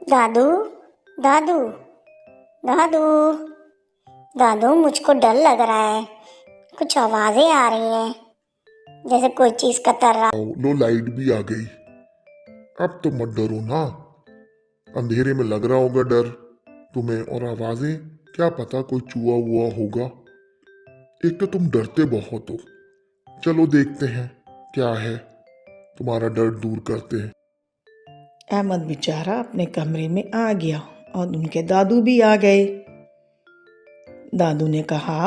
दादू दादू दादू दादू, मुझको डर लग रहा है। कुछ आवाजें आ रही हैं, जैसे कोई चीज कतर रहा। लो, लाइट भी आ गई। अब तो मत डरो ना। अंधेरे में लग रहा होगा डर तुम्हें, और आवाजें, क्या पता कोई चूहा हुआ होगा। एक तो तुम डरते बहुत हो। चलो देखते हैं क्या है, तुम्हारा डर दूर करते हैं। अहमद बेचारा अपने कमरे में आ गया और उनके दादू भी आ गए। दादू ने कहा,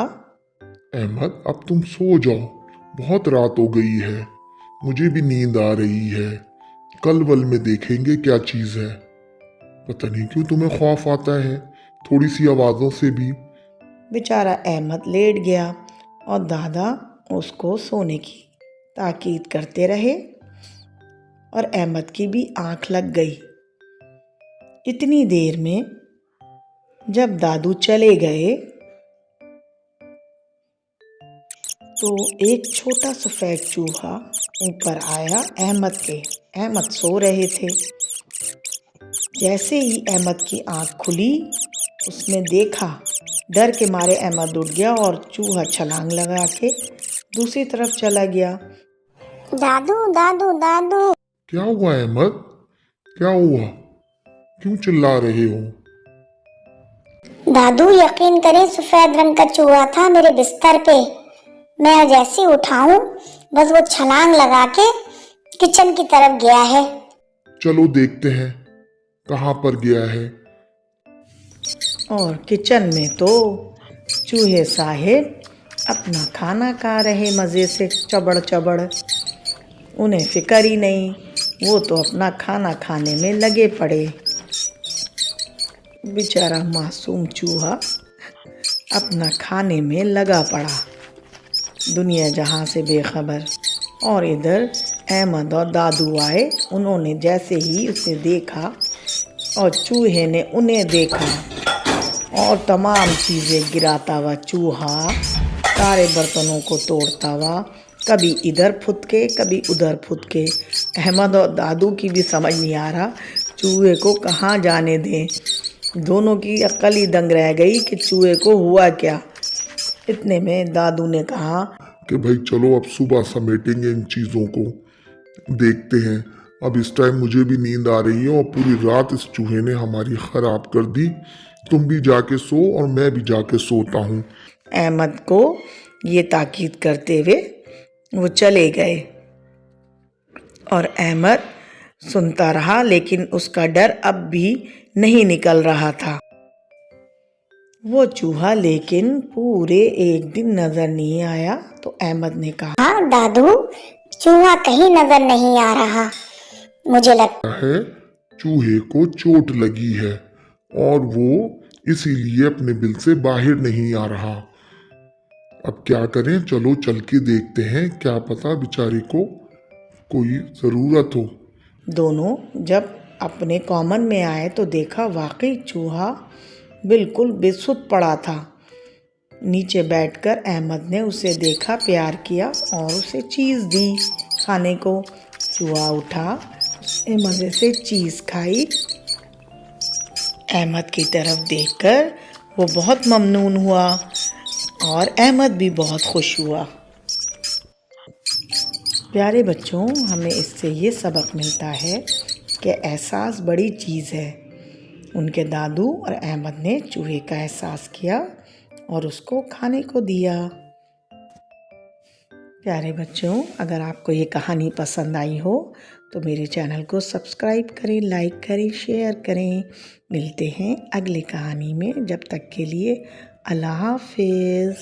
अहमद, अब तुम सो जाओ, बहुत रात हो गई है, मुझे भी नींद आ रही है। कल वल में देखेंगे क्या चीज है। पता नहीं क्यों तुम्हें खौफ आता है थोड़ी सी आवाजों से भी। बेचारा अहमद लेट गया और दादा उसको सोने की ताकीद करते रहे और अहमद की भी आंख लग गई। इतनी देर में जब दादू चले गए तो एक छोटा सफ़ेद चूहा ऊपर आया अहमद के। अहमद सो रहे थे। जैसे ही अहमद की आंख खुली, उसने देखा, डर के मारे अहमद उठ गया और चूहा छलांग लगा के दूसरी तरफ चला गया। दादू दादू दादू। क्या हुआ अहमद, क्या हुआ, क्यों चिल्ला रहे हो? दादू, यकीन करें, सफेद रंग का चूहा था मेरे बिस्तर पे। मैं जैसे उठाऊं, बस वो छलांग लगा के किचन की तरफ गया है। चलो देखते हैं कहाँ पर गया है। और किचन में तो चूहे साहेब अपना खाना खा रहे मज़े से, चबड़ चबड़। उन्हें फिक्र ही नहीं, वो तो अपना खाना खाने में लगे पड़े। बेचारा मासूम चूहा अपना खाने में लगा पड़ा, दुनिया जहां से बेखबर। और इधर अहमद और दादू आए। उन्होंने जैसे ही उसे देखा और चूहे ने उन्हें देखा, और तमाम चीज़ें गिराता हुआ चूहा सारे बर्तनों को तोड़ता हुआ कभी इधर फुदके कभी उधर फुदके। अहमद और दादू की भी समझ नहीं आ रहा चूहे को कहाँ जाने दें। दोनों की अक्ल ही दंग रह गई कि चूहे को हुआ क्या। इतने में दादू ने कहा कि भाई चलो अब सुबह समेटेंगे इन चीज़ों को, देखते हैं। अब इस टाइम मुझे भी नींद आ रही है और पूरी रात इस चूहे ने हमारी खराब कर दी। तुम भी जाके सो और मैं भी जाके सोता हूँ। अहमद को ये ताकीद करते हुए वो चले गए और अहमद सुनता रहा, लेकिन उसका डर अब भी नहीं निकल रहा था। वो चूहा लेकिन पूरे एक दिन नजर नहीं आया। तो अहमद ने कहा, हाँ दादू, चूहा कहीं नजर नहीं आ रहा। मुझे लगता है चूहे को चोट लगी है और वो इसीलिए अपने बिल से बाहर नहीं आ रहा। अब क्या करें, चलो चल के देखते हैं, क्या पता बेचारे को कोई ज़रूरत हो। दोनों जब अपने कॉमन में आए तो देखा वाकई चूहा बिल्कुल बेसुध पड़ा था। नीचे बैठकर अहमद ने उसे देखा, प्यार किया और उसे चीज़ दी खाने को। चूहा उठा, उसने मज़े से चीज़ खाई। अहमद की तरफ देखकर वो बहुत ममनून हुआ और अहमद भी बहुत खुश हुआ। प्यारे बच्चों, हमें इससे ये सबक मिलता है कि एहसास बड़ी चीज़ है। उनके दादू और अहमद ने चूहे का एहसास किया और उसको खाने को दिया। प्यारे बच्चों, अगर आपको ये कहानी पसंद आई हो तो मेरे चैनल को सब्सक्राइब करें, लाइक करें, शेयर करें। मिलते हैं अगली कहानी में। जब तक के लिए अल्लाह हाफिज़।